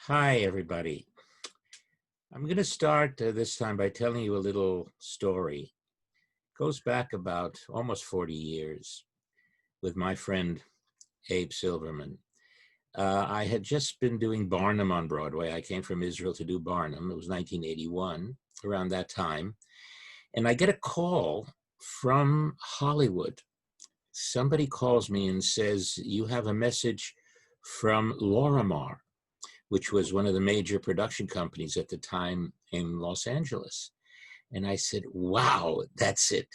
Hi, everybody. I'm going to start this time by telling you a little story. It goes back about almost 40 years with my friend Abe Silverman. I had just been doing Barnum on Broadway. I came from Israel to do Barnum. It was 1981, around that time. And I get a call from Hollywood. Somebody calls me and says, "You have a message from Lorimar," which was one of the major production companies at the time in Los Angeles. And I said, "Wow, that's it.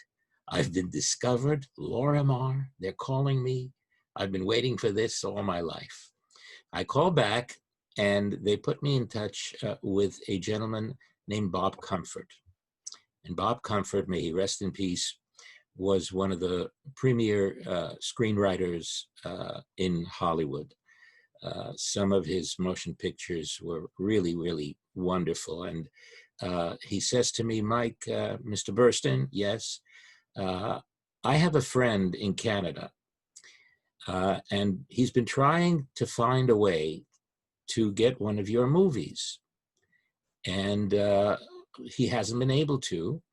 I've been discovered. Lorimar, they're calling me. I've been waiting for this all my life." I call back and they put me in touch with a gentleman named Bob Comfort. And Bob Comfort, may he rest in peace, was one of the premier screenwriters in Hollywood. Some of his motion pictures were really, really wonderful. And he says to me, "Mike, Mr. Burstyn, yes, I have a friend in Canada, and he's been trying to find a way to get one of your movies. And he hasn't been able to.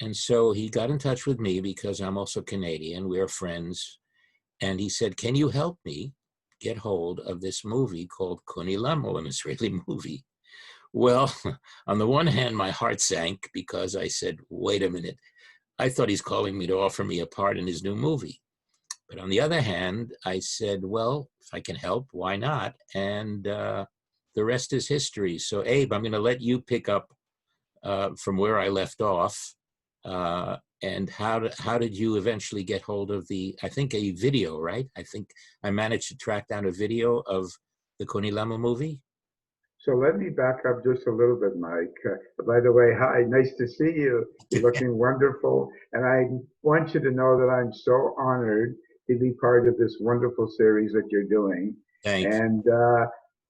And so he got in touch with me because I'm also Canadian. We're friends. And he said, "Can you help me get hold of this movie called Kunilamo, an Israeli movie?" Well, on the one hand, my heart sank because I said, "Wait a minute. I thought he's calling me to offer me a part in his new movie." But on the other hand, I said, "Well, if I can help, why not?" And the rest is history. So, Abe, I'm going to let you pick up from where I left off. And how did you eventually get hold of I think a video, right? I think I managed to track down a video of the Konilama movie. So let me back up just a little bit, Mike. By the way, hi, nice to see you. You're looking wonderful. And I want you to know that I'm so honored to be part of this wonderful series that you're doing. Thank you. And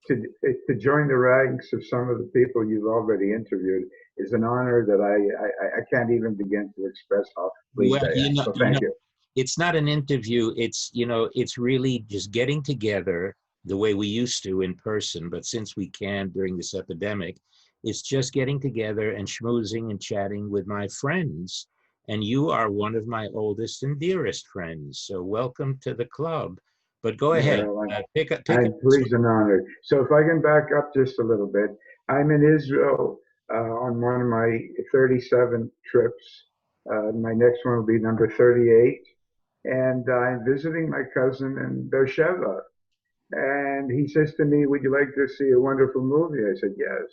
to join the ranks of some of the people you've already interviewed is an honor that I can't even begin to express how pleased Well, I am. So you know, thank you. it's not an interview. It's really just getting together the way we used to in person. But since we can't during this epidemic, it's just getting together and schmoozing and chatting with my friends. And you are one of my oldest and dearest friends. So welcome to the club. But go ahead, Well, pick up I'm pleased and honored. So if I can back up just a little bit, I'm in Israel on one of my 37 trips. My next one will be number 38. And I'm visiting my cousin in Beersheba. And he says to me, "Would you like to see a wonderful movie?" I said, "Yes."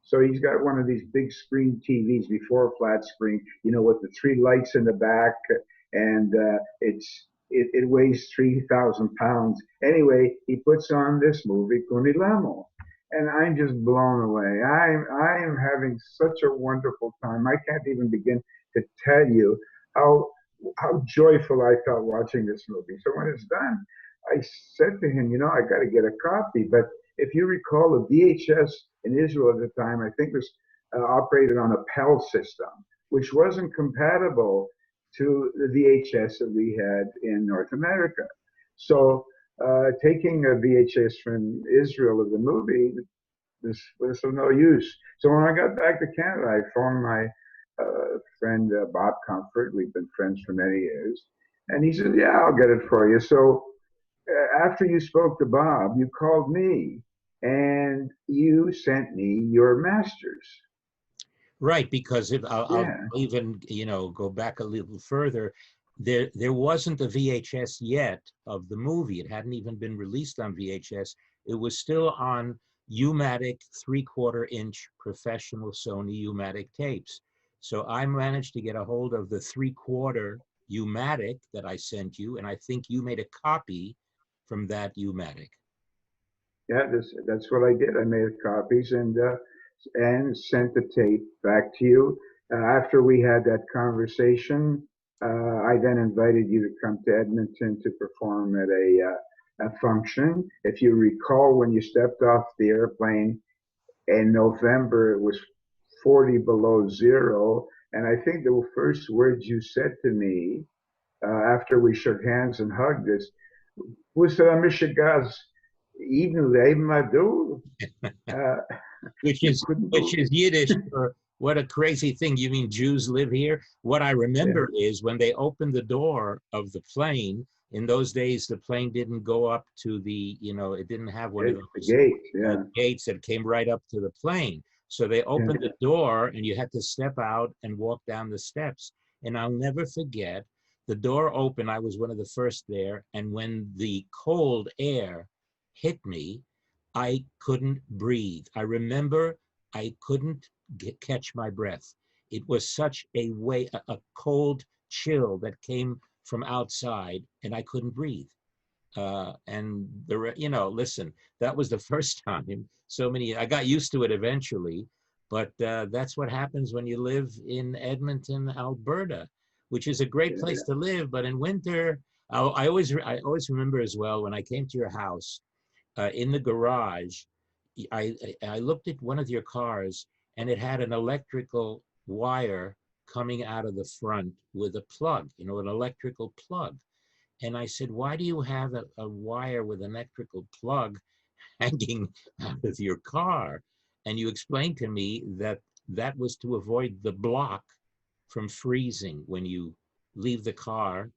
So he's got one of these big screen TVs before a flat screen, with the three lights in the back, and it weighs 3,000 pounds. Anyway, he puts on this movie, Kunilamo, and I'm just blown away. I am having such a wonderful time. I can't even begin to tell you how how joyful I felt watching this movie. So when it's done, I said to him, "I got to get a copy." But if you recall, the VHS in Israel at the time, I think was operated on a PAL system, which wasn't compatible to the VHS that we had in North America. So taking a VHS from Israel of the movie was of no use. So when I got back to Canada, I phoned my friend Bob Comfort. We've been friends for many years. And he said, "Yeah, I'll get it for you." So after you spoke to Bob, you called me and you sent me your masters. Right, because if I'll Yeah. even go back a little further, there wasn't a VHS yet of the movie. It hadn't even been released on VHS. It was still on U-matic 3/4 inch professional Sony U-matic tapes. So I managed to get a hold of the 3/4 U-matic that I sent you, and I think you made a copy from that U-matic. Yeah, that's what I did. I made copies and sent the tape back to you. After we had that conversation, I then invited you to come to Edmonton to perform at a function. If you recall, when you stepped off the airplane in November, it was 40 below zero. And I think the first words you said to me after we shook hands and hugged is, "Who's Michigas?" Ibn Abdul. Uh, which you is couldn't which believe. is Yiddish for what a crazy thing. You mean Jews live here? What I Yeah, remember is when they opened the door of the plane. In those days, the plane didn't go up to the, it didn't have one of it's the those gate. Yeah, gates that came right up to the plane. So they yeah, opened the door and you had to step out and walk down the steps. And I'll never forget, the door opened. I was one of the first there. And when the cold air hit me, I couldn't breathe. I remember I couldn't catch my breath. It was such a cold chill that came from outside, and I couldn't breathe. Listen, that was the first time. I got used to it eventually, but that's what happens when you live in Edmonton, Alberta, which is a great place yeah. to live. But in winter, I always remember as well when I came to your house in the garage. I looked at one of your cars and it had an electrical wire coming out of the front with a plug, an electrical plug. And I said, why do you have a wire with an electrical plug hanging out of your car? And you explained to me that that was to avoid the block from freezing when you leave the car.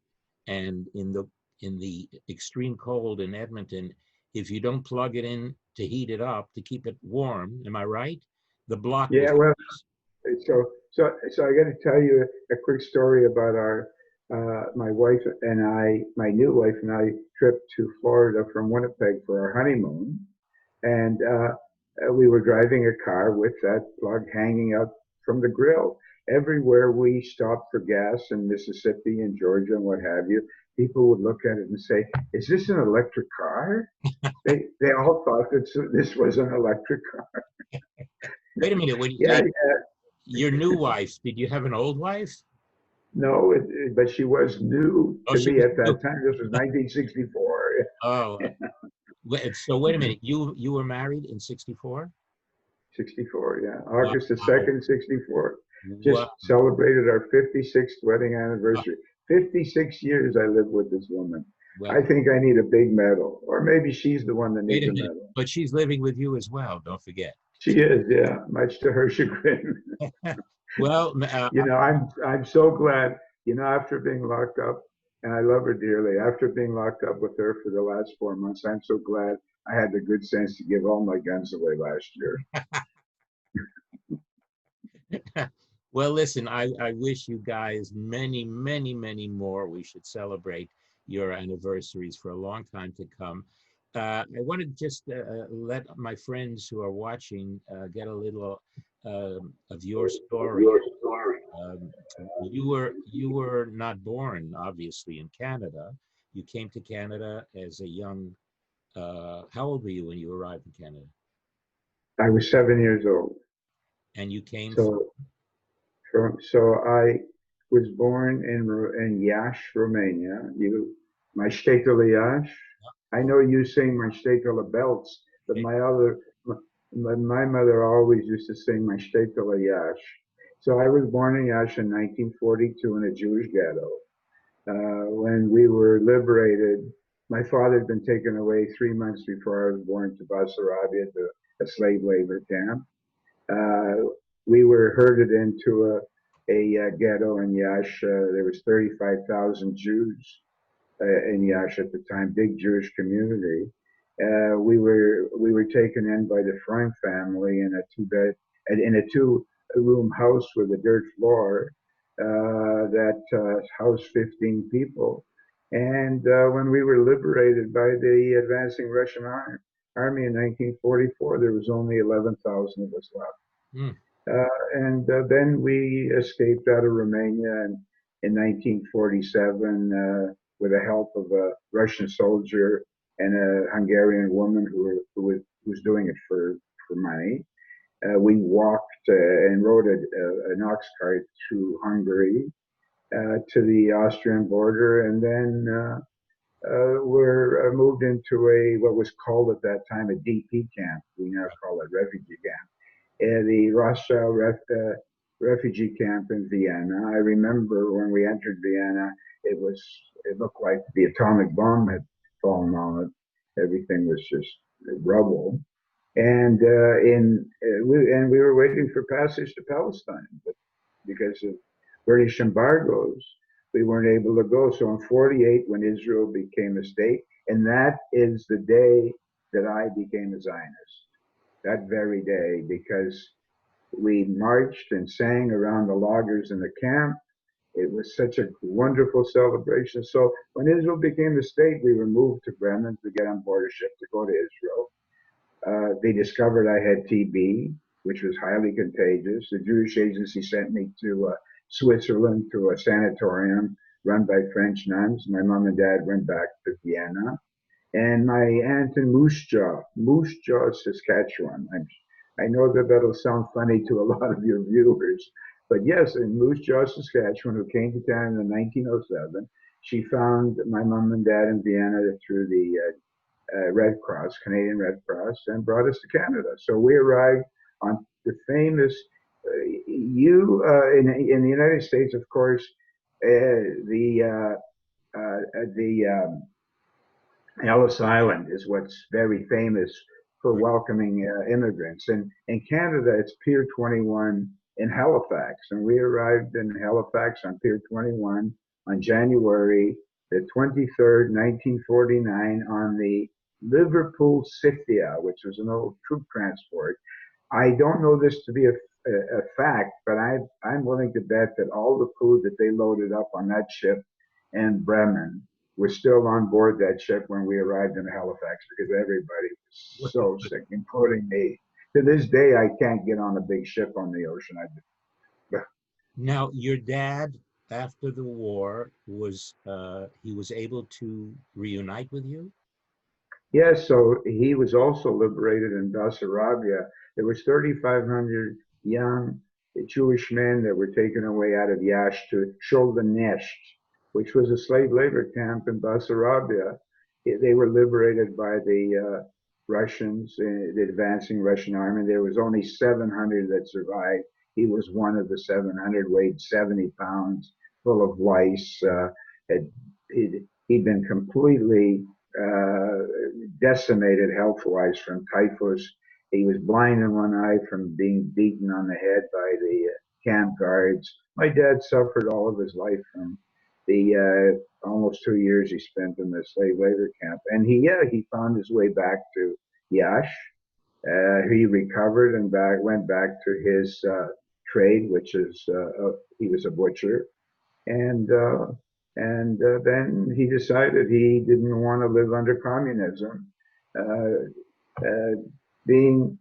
And in the extreme cold in Edmonton, if you don't plug it in to heat it up to keep it warm, am I right? The block will Yeah, well, freeze. so I got to tell you a quick story about our my wife and I, my new wife and I, trip to Florida from Winnipeg for our honeymoon, and we were driving a car with that plug hanging out from the grill. Everywhere we stopped for gas in Mississippi and Georgia and what have you, people would look at it and say, "Is this an electric car?" They all thought that this was an electric car. Wait a minute. Yeah, Wait, your new wife, did you have an old wife? no, but she was new Oh, to she me was at new. that time. This was 1964. Oh, so wait a minute. You were married in 64? 64, yeah. Wow. August the 2nd, 64. Just Wow. celebrated our 56th wedding anniversary. 56 years I lived with this woman. I Well, think I need a big medal, or maybe she's the one that wait needs a a minute. medal. But she's living with you as well. Don't forget. She is, yeah, much to her chagrin. Well, I'm so glad, after being locked up, and I love her dearly. After being locked up with her for the last 4 months, I'm so glad I had the good sense to give all my guns away last year. well, listen, I wish you guys many, many, many more. We should celebrate your anniversaries for a long time to come. I want to just let my friends who are watching get a little of your story. Um, you were not born, obviously, in Canada. You came to Canada as a young. How old were you when you arrived in Canada? I was 7 years old. And you came from. So so I was born in Iași, Romania. My shtetl Iași. I Oh, know you sing my shtetl belts, but my mother always used to sing my shtetl Iași. So I was born in Iași in 1942 in a Jewish ghetto. When we were liberated, my father had been taken away 3 months before I was born to Basarabia, to a slave labor camp. Uh, we were herded into a ghetto in Yash. There was 35,000 Jews in Yash at the time, big Jewish community. We were taken in by the Freund family in a in a two-room house with a dirt floor that housed 15 people. And when we were liberated by the advancing Russian army in 1944, there was only 11,000 of us left. hmm. And then we escaped out of Romania in 1947 with the help of a Russian soldier and a Hungarian woman who was doing it for money. We walked and rode an ox cart through Hungary to the Austrian border, and then were moved into what was called at that time a DP camp. We now call it refugee camp, the Rothschild refugee camp in Vienna. I remember when we entered Vienna, it looked like the atomic bomb had fallen on it. Everything was just rubble. And we were waiting for passage to Palestine, but because of British embargoes, we weren't able to go. So in '48, when Israel became a state, and that is the day that I became a Zionist. That very day, because we marched and sang around the loggers in the camp. It was such a wonderful celebration. So when Israel became a state, we were moved to Bremen to get on board a ship to go to Israel. They discovered I had TB, which was highly contagious. The Jewish agency sent me to Switzerland to a sanatorium run by French nuns. My mom and dad went back to Vienna. And my aunt in Moose Jaw, Saskatchewan. I know that that'll sound funny to a lot of your viewers, but yes, in Moose Jaw, Saskatchewan, who came to town in 1907, she found my mom and dad in Vienna through the Red Cross, Canadian Red Cross, and brought us to Canada. So we arrived on the famous, in the United States, of course, the Ellis Island is what's very famous for welcoming immigrants. And in Canada, it's Pier 21 in Halifax. And we arrived in Halifax on Pier 21 on January the 23rd, 1949, on the Liverpool Scythia, which was an old troop transport. I don't know this to be a fact, but I'm willing to bet that all the food that they loaded up on that ship in Bremen was still on board that ship when we arrived in Halifax, because everybody was so sick, including me. To this day, I can't get on a big ship on the ocean. Now, your dad, after the war, he was able to reunite with you? Yes, so he was also liberated in Bessarabia. There was 3,500 young Jewish men that were taken away out of Yash to Sholdanesht, which was a slave labor camp in Bessarabia. They were liberated by the Russians, the advancing Russian army. There was only 700 that survived. He was one of the 700, weighed 70 pounds, full of lice. Had, he'd been completely decimated health-wise from typhus. He was blind in one eye from being beaten on the head by the camp guards. My dad suffered all of his life from the almost 2 years he spent in the slave labor camp. And he found his way back to Yash. He recovered and went back to his trade, which is he was a butcher. And then he decided he didn't want to live under communism, uh, being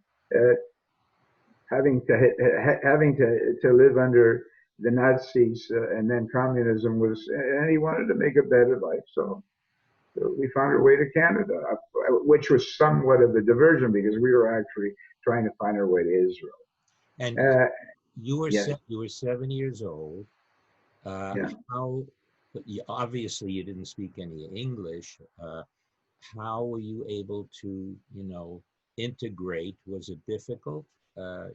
having to live under the Nazis, and then communism was, and he wanted to make a better life. So we found our way to Canada, which was somewhat of a diversion because we were actually trying to find our way to Israel. And Yeah, you were 7 years old. yeah. How, obviously you didn't speak any English. How were you able to, integrate? Was it difficult?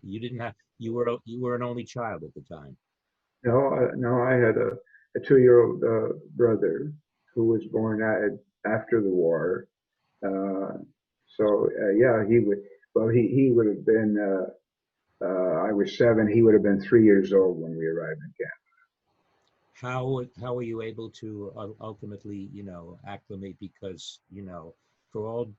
You didn't have, you were an only child at the time. No, I had a 2-year-old brother who was born after the war. Uh, yeah, he would. Well, he would have been. I was 7. He would have been 3 years old when we arrived in Canada. How were you able to ultimately, acclimate? Because, for all,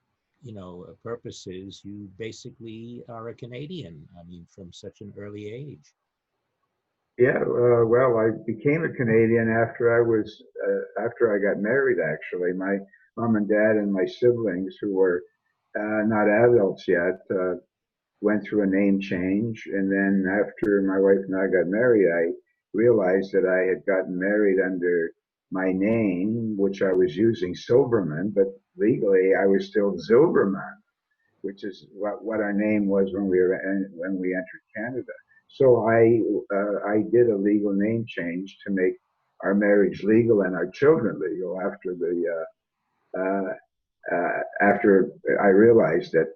purposes, you basically are a Canadian. I mean, from such an early age. Yeah, well, I became a Canadian after I got married. Actually, my mom and dad and my siblings, who were not adults yet, went through a name change. And then after my wife and I got married, I realized that I had gotten married under my name, which I was using Silverman, but legally I was still Silverman, which is what our name was when we entered Canada. So I did a legal name change to make our marriage legal and our children legal after I realized that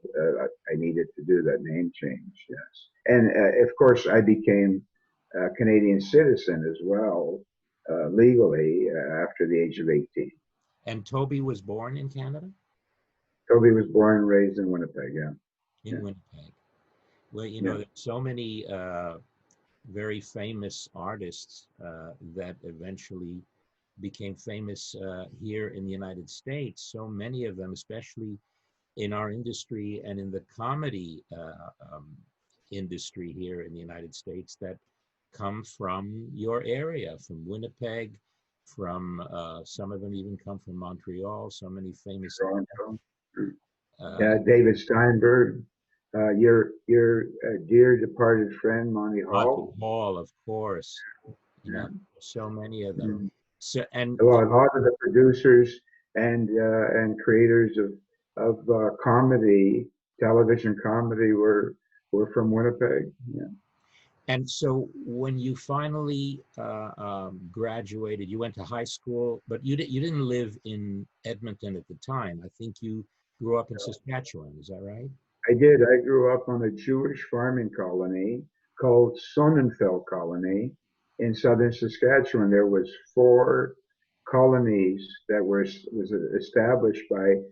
I needed to do that name change. Yes, and of course I became a Canadian citizen as well, legally, after the age of 18. And Toby was born in Canada? Toby was born and raised in Winnipeg. Yeah, in yeah, Winnipeg. Well, yeah. there's so many very famous artists that eventually became famous here in the United States. So many of them, especially in our industry and in the comedy industry here in the United States, that come from your area, from Winnipeg, from some of them even come from Montreal. So many famous. Toronto. Uh, Yeah, David Steinberg, your dear departed friend Monty Monty Hall. Hall, of course, Yeah. so many of them. Mm. So, and Well, a lot of the producers and creators of comedy, television comedy, were from Winnipeg. Yeah. so when you finally graduated, you went to high school, but you didn't live in Edmonton at the time. I think you grew up in Saskatchewan. Is that right? I did. I grew up on a Jewish farming colony called Sonnenfeld Colony in southern Saskatchewan. There was four colonies that was established by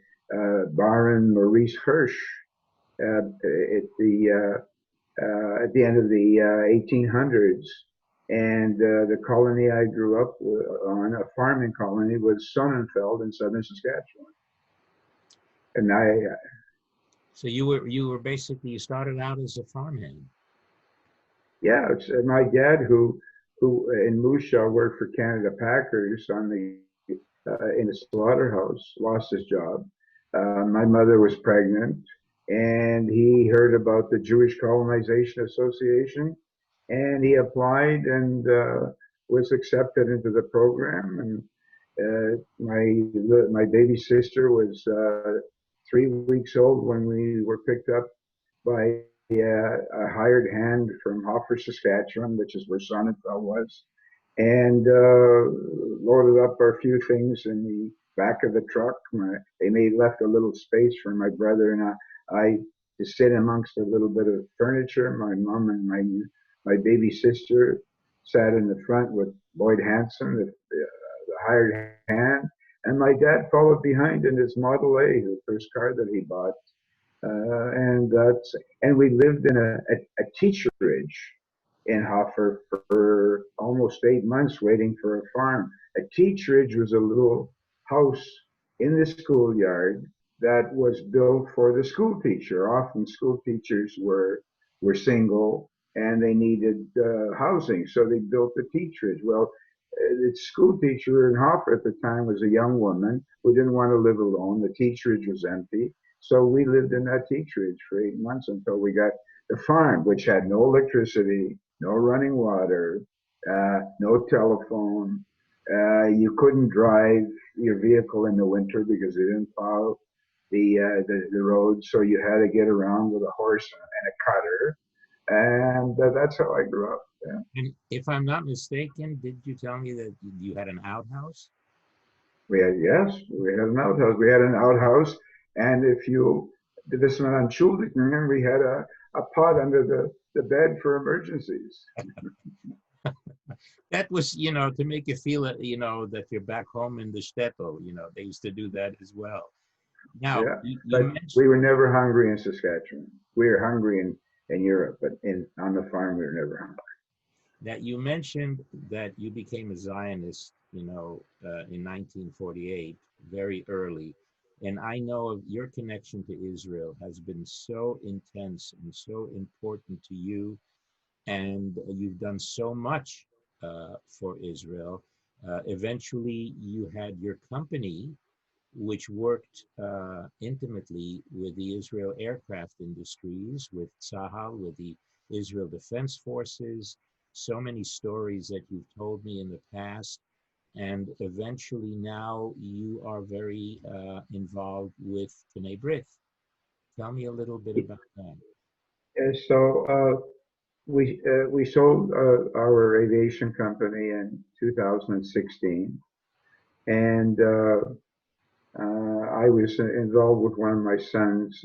Baron Maurice Hirsch at the end of the 1800s. And the colony I grew up on, a farming colony, was Sonnenfeld in southern Saskatchewan. And So you were basically you started out as a farmhand. yeah, it's my dad who in Moose Jaw worked for Canada Packers on the in a slaughterhouse, lost his job. My mother was pregnant, and he heard about the Jewish Colonization Association, and he applied and was accepted into the program. And my baby sister was 3 weeks old when we were picked up by a hired hand from Hoffer, Saskatchewan, which is where Sonnenfeld was, and loaded up our few things in the back of the truck. They made left a little space for my brother and I to sit amongst a little bit of furniture. My mom and my baby sister sat in the front with Lloyd Hansen, the hired hand, and my dad followed behind in his Model A, the first car that he bought. And we lived in a teacherage in Hoffer for almost 8 months waiting for a farm. A teacherage was a little house in the schoolyard that was built for the school teacher. Often school teachers were single and they needed housing, so they built a teacherage. Well, the school teacher in Hoffer at the time was a young woman who didn't want to live alone. The teacherage was empty. So we lived in that teacherage for 8 months until we got the farm, which had no electricity, no running water, no telephone. You couldn't drive your vehicle in the winter because they didn't plow the road, so you had to get around with a horse and a cutter, and that's how I grew up. Yeah. And if I'm not mistaken, did you tell me that you had an outhouse? Yes, we had an outhouse. We had an outhouse, and if you this went on Schuldigen, we had a pot under the bed for emergencies. That was, to make you feel it, that you're back home in the shtetl. They used to do that as well. Now, Yeah, you but mentioned we were never hungry in Saskatchewan. We were hungry in Europe, but on the farm we were never hungry. that you became a Zionist, in 1948, very early. And I know of your connection to Israel has been so intense and so important to you, and you've done so much for Israel. Eventually, you had your company, which worked intimately with the Israel aircraft industries, with Tzahal, with the Israel Defense Forces. So many stories that you've told me in the past. And eventually now you are very involved with B'nai B'rith. Tell me a little bit about that. So we sold our aviation company in 2016, and I was involved with one of my sons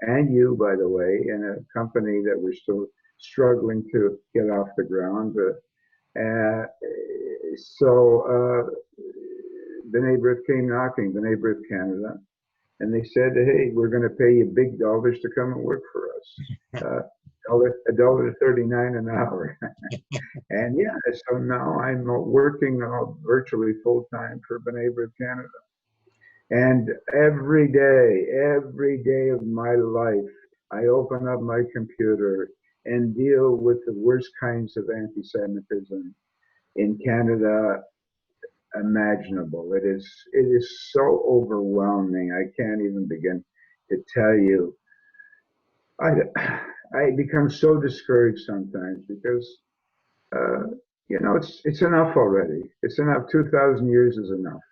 and you, by the way, in a company that we're still struggling to get off the ground. Uh, so B'nai B'rith came knocking, B'nai B'rith Canada, and they said, "Hey, we're going to pay you big dollars to come and work for us. $1 to 39 an hour." And yeah, so now I'm working virtually full time for B'nai B'rith Canada. And every day of my life, I open up my computer and deal with the worst kinds of anti-Semitism in Canada imaginable. It is so overwhelming. I can't even begin to tell you. I I become so discouraged sometimes because uh, it's enough already. It's enough. 2,000 years is enough.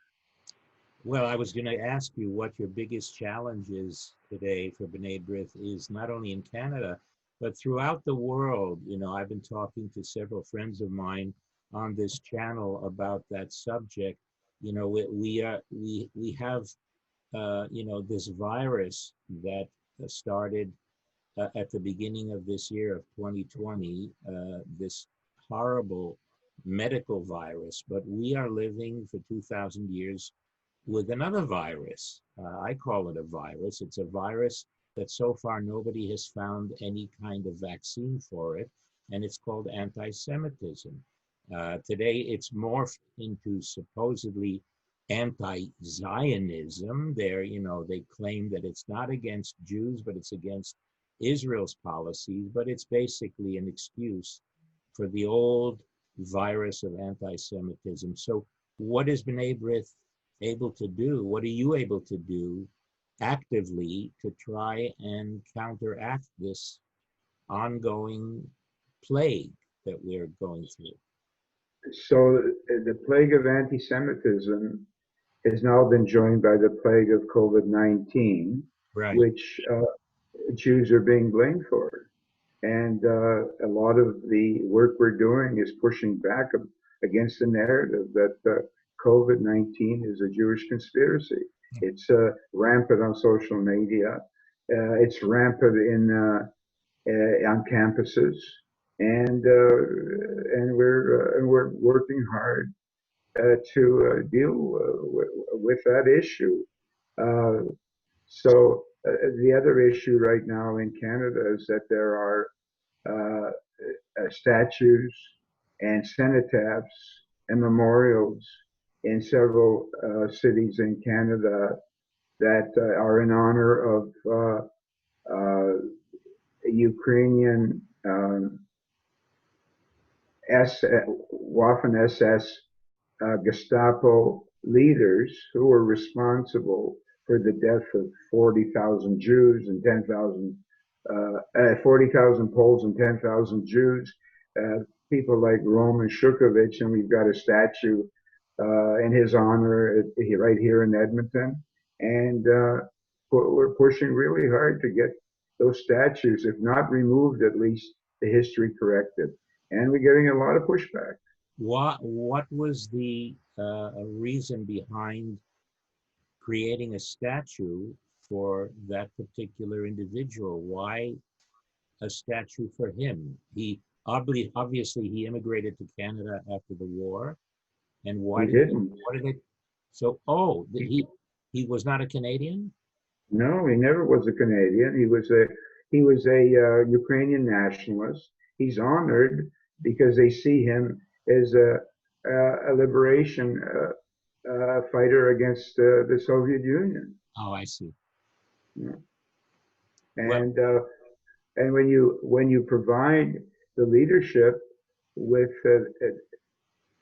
Well, I was going to ask you what your biggest challenge is today for B'nai B'rith is not only in Canada, but throughout the world. I've been talking to several friends of mine on this channel about that subject. We have this virus that started at the beginning of this year of 2020, this horrible medical virus, but we are living for 2,000 years with another virus. I call it a virus. It's a virus that so far nobody has found any kind of vaccine for it, and it's called anti-Semitism. Today, it's morphed into supposedly anti-Zionism. They claim that it's not against Jews, but it's against Israel's policies, but it's basically an excuse for the old virus of anti-Semitism. So what has B'nai B'rith able to do? What are you able to do actively to try and counteract this ongoing plague that we're going through? So the plague of anti-Semitism has now been joined by the plague of COVID-19, Right. which Jews are being blamed for. And a lot of the work we're doing is pushing back against the narrative that COVID-19 is a Jewish conspiracy. It's rampant on social media. It's rampant on campuses, and we're working hard to deal with that issue. So the other issue right now in Canada is that there are uh, statues and cenotaphs and memorials in several cities in Canada that are in honor of Ukrainian Waffen SS Gestapo leaders who were responsible for the death of 40,000 Jews and 40,000 Poles and 10,000 Jews. People like Roman Shukovich, and we've got a statue in his honor right here in Edmonton. And we're pushing really hard to get those statues, if not removed, at least the history corrected. And we're getting a lot of pushback. What was the reason behind creating a statue for that particular individual? Why a statue for him? He obviously he immigrated to Canada after the war, and He didn't. what did it? So he was not a Canadian. No, he never was a Canadian. He was a Ukrainian nationalist. He's honored because they see him as a liberation fighter against the Soviet Union. Oh, I see. Yeah. Well, And when you provide the leadership with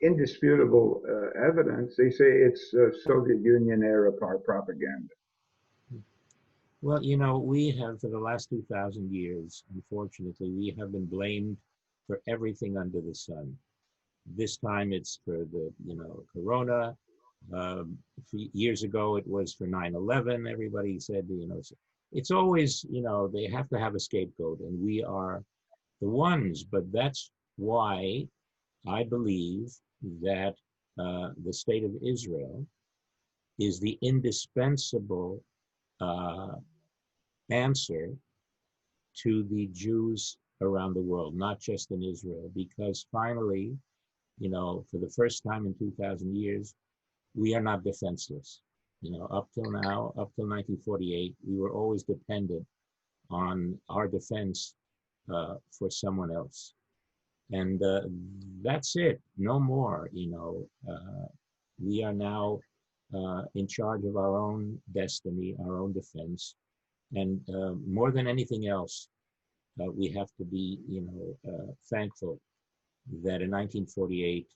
indisputable evidence, they say it's Soviet Union era propaganda. well, we have for the last 2,000 years, unfortunately, we have been blamed for everything under the sun. This time it's for the, corona. Years ago it was for 9/11. Everybody said, it's always, they have to have a scapegoat, and we are the ones. But that's why I believe that the state of Israel is the indispensable answer to the Jews around the world, not just in Israel, because finally, for the first time in 2,000 years, we are not defenseless. Up till now, up till 1948, we were always dependent on our defense for someone else. And that's it, no more. We are now in charge of our own destiny, our own defense. And more than anything else, we have to be, thankful that in 1948,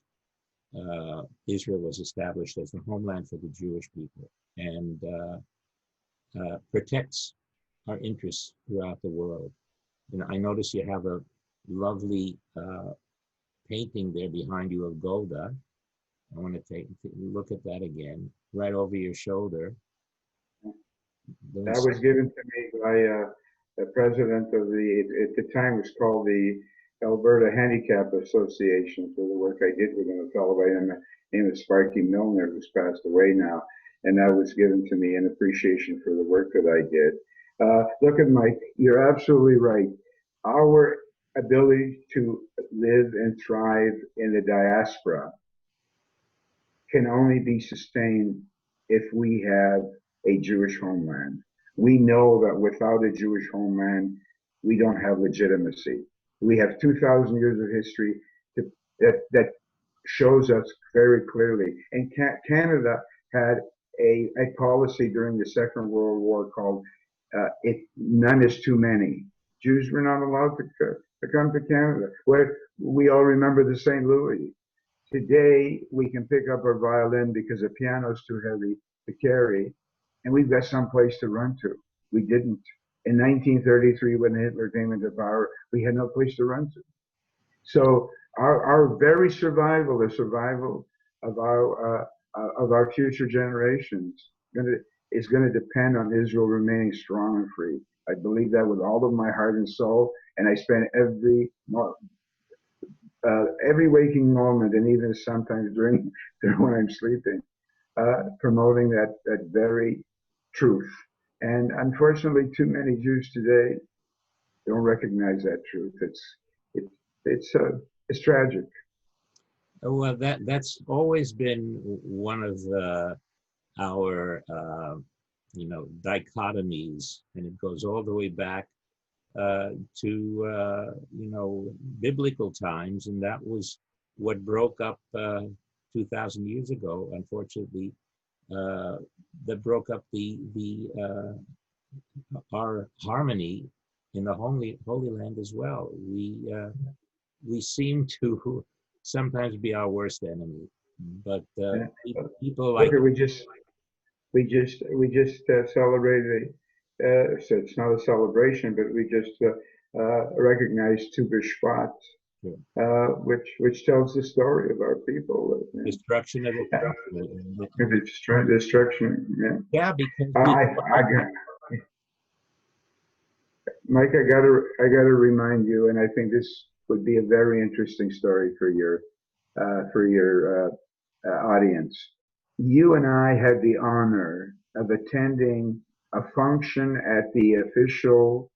Israel was established as the homeland for the Jewish people and protects our interests throughout the world. I notice you have a lovely painting there behind you of Golda. I want to take a look at that again, right over your shoulder. That was given to me by the president of at the time it was called the Alberta Handicap Association for the work I did with a fellow by the name of Sparky Milner, who's passed away now. And that was given to me in appreciation for the work that I did. Look at Mike, you're absolutely right. Our ability to live and thrive in the diaspora can only be sustained if we have a Jewish homeland. We know that without a Jewish homeland, we don't have legitimacy. We have 2,000 years of history that shows us very clearly. And Canada had a policy during the Second World War called none is too many. Jews were not allowed to come to Canada. Where we all remember the St. Louis. Today, we can pick up our violin because the piano's too heavy to carry, and we've got some place to run to. We didn't. In 1933, when Hitler came into power, we had no place to run to. So our very survival, the survival of our future generations, is going to depend on Israel remaining strong and free. I believe that with all of my heart and soul, and I spend every waking moment, and even sometimes during when I'm sleeping, promoting that very truth. And unfortunately, too many Jews today don't recognize that truth. It's tragic. Well, that's always been one of our dichotomies, and it goes all the way back to biblical times, and that was what broke up 2,000 years ago. Unfortunately, that broke up our harmony in the Holy Land as well. We seem to sometimes be our worst enemy, but people like we just celebrated. So it's not a celebration, but we just recognized Tu B'Shvat, which tells the story of our people. Destruction of the destruction. Yeah. Yeah, because Mike, I gotta remind you, and I think this would be a very interesting story for your audience. You and I had the honor of attending a function at the official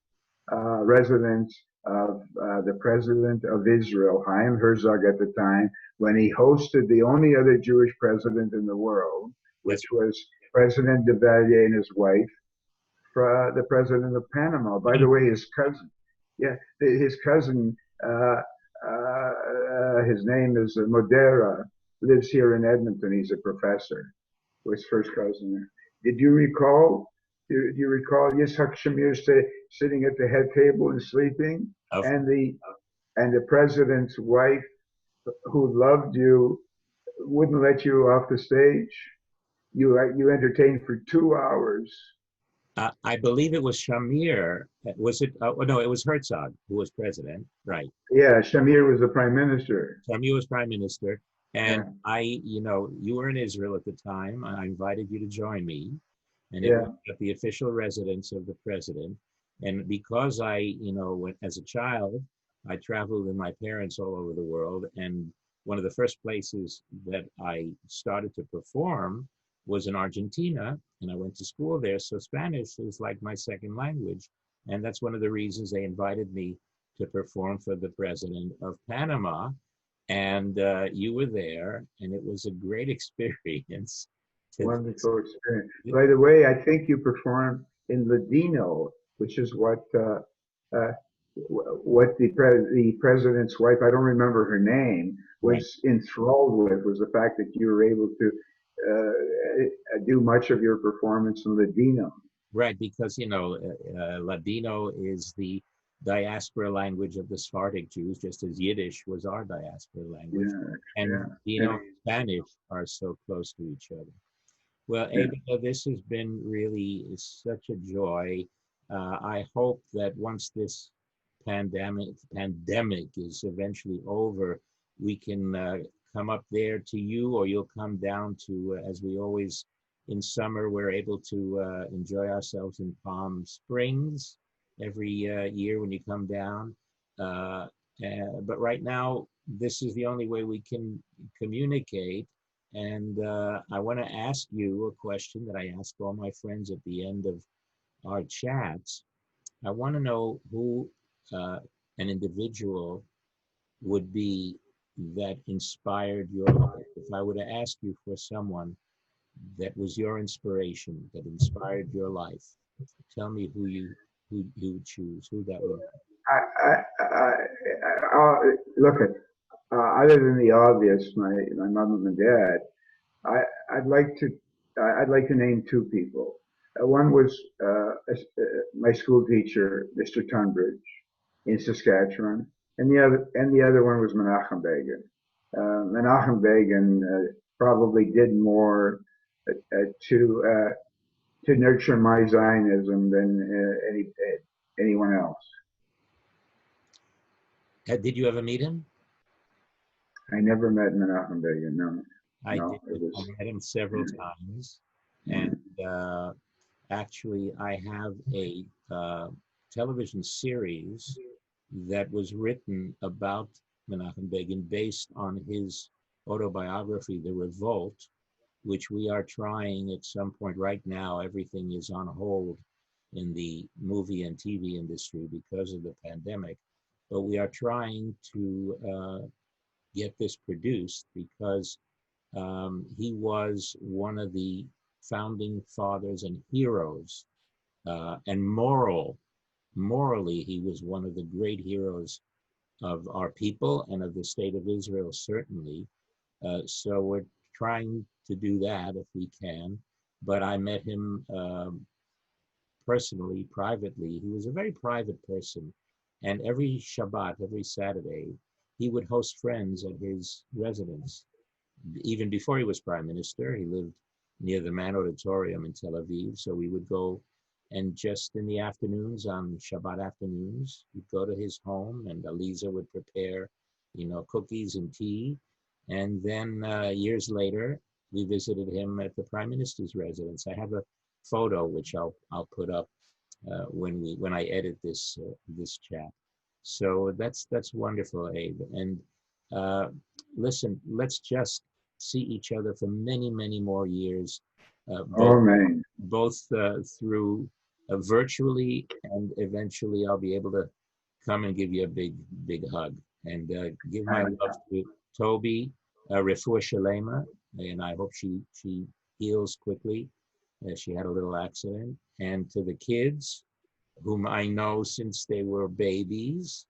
residence of the president of Israel, Chaim Herzog, at the time, when he hosted the only other Jewish president in the world, which was President Duvalier and his wife, the president of Panama. By the way, his cousin, his cousin, his name is Modera, lives here in Edmonton. He's a professor. Was first cousin. Did you recall? Do you recall Yitzhak Shamir sitting at the head table and sleeping, and the president's wife, who loved you, wouldn't let you off the stage? You entertained for 2 hours. I believe it was Shamir. Was it? No, it was Herzog who was president, right? Yeah, Shamir was the prime minister. Shamir was prime minister, and you were in Israel at the time. I invited you to join me, and it was at the official residence of the president. And because as a child, I traveled with my parents all over the world, and one of the first places that I started to perform was in Argentina, and I went to school there. So Spanish is like my second language. And that's one of the reasons they invited me to perform for the president of Panama. And you were there, and it was a great experience to this. Wonderful experience. By the way, I think you performed in Ladino, which is uh, what the president's wife, I don't remember her name, Right. was enthralled with, was the fact that you were able to do much of your performance in Ladino. Right, because Ladino is the diaspora language of the Sephardic Jews, just as Yiddish was our diaspora language, Yeah, and yeah, Ladino yeah, and Spanish are so close to each other. Well, yeah. Abe, this has been really such a joy. I hope that once this pandemic is eventually over, we can come up there to you, or you'll come down to, as we always in summer, we're able to enjoy ourselves in Palm Springs every year when you come down. Uh, but right now, this is the only way we can communicate. And I want to ask you a question that I ask all my friends at the end of our chats. I want to know who uh, an individual would be that inspired your life. If I were to ask you for someone that was your inspiration, that inspired your life, tell me who you would choose, who that would be. Look at other than the obvious, my mom and dad. I, I'd like to I'd like to name two people. One was my school teacher, Mr. Tunbridge, in Saskatchewan, and the other one was Menachem Begin. Menachem Begin probably did more to to nurture my Zionism than anyone else. Did you ever meet him? I never met Menachem Begin. No, I no, did. it I was. met him several times, and uh, actually, I have a television series that was written about Menachem Begin based on his autobiography, The Revolt, which we are trying at some point. Right now, everything is on hold in the movie and TV industry because of the pandemic. But we are trying to get this produced because he was one of the founding fathers and heroes, and morally, he was one of the great heroes of our people and of the state of Israel, certainly. So we're trying to do that if we can. But I met him personally, privately. He was a very private person. And every Shabbat, every Saturday, he would host friends at his residence. Even before he was prime minister, he lived near the Mann Auditorium in Tel Aviv. So we would go, and just in the afternoons, on Shabbat afternoons, we'd go to his home, and Aliza would prepare, cookies and tea. And then years later, we visited him at the prime minister's residence. I have a photo which I'll put up when I edit this chat. So that's wonderful, Abe. And uh, listen, let's just see each other for many, many more years, both Oh man, through virtually, and eventually I'll be able to come and give you a big, big hug, and give my love to Toby, Refuah Shalema, and I hope she heals quickly. She had a little accident, and to the kids, whom I know since they were babies,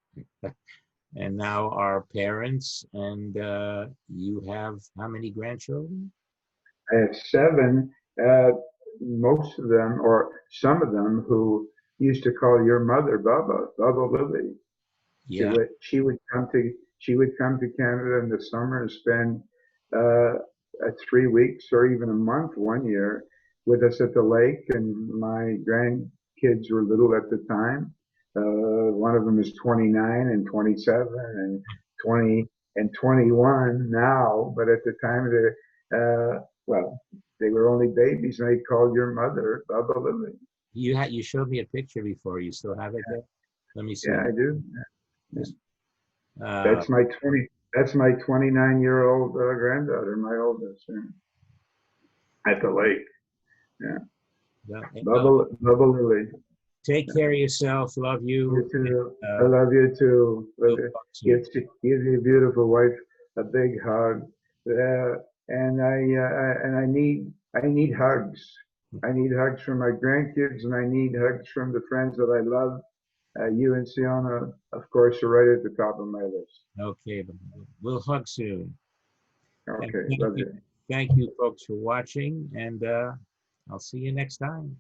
and now are parents. And you have how many grandchildren? I have seven. Uh, Most of them, or some of them, who used to call your mother Baba Lily. Yeah, She would come to Canada in the summer and spend 3 weeks or even a month one year with us at the lake. And my grandkids were little at the time. One of them is 29 and 27 and 20 and 21 now. But at the time, well, they were only babies, and they called your mother Baba Lily. you showed me a picture before. You still have it there? Let me see. Yeah, I do. Yeah. Just, uh, That's my 20. That's my 29-year-old granddaughter, my oldest, at the lake. Yeah, well, Bubba Lily. take Yeah. care of yourself. Love You you. too. I Uh, love you too. Love we'll you. talk soon. Give your beautiful wife a big hug. and I need hugs. I need hugs from my grandkids, and I need hugs from the friends that I love. You and Siona, of course, are right at the top of my list. Okay, but we'll hug soon. And Okay, love you. thank you, folks, for watching, and I'll see you next time.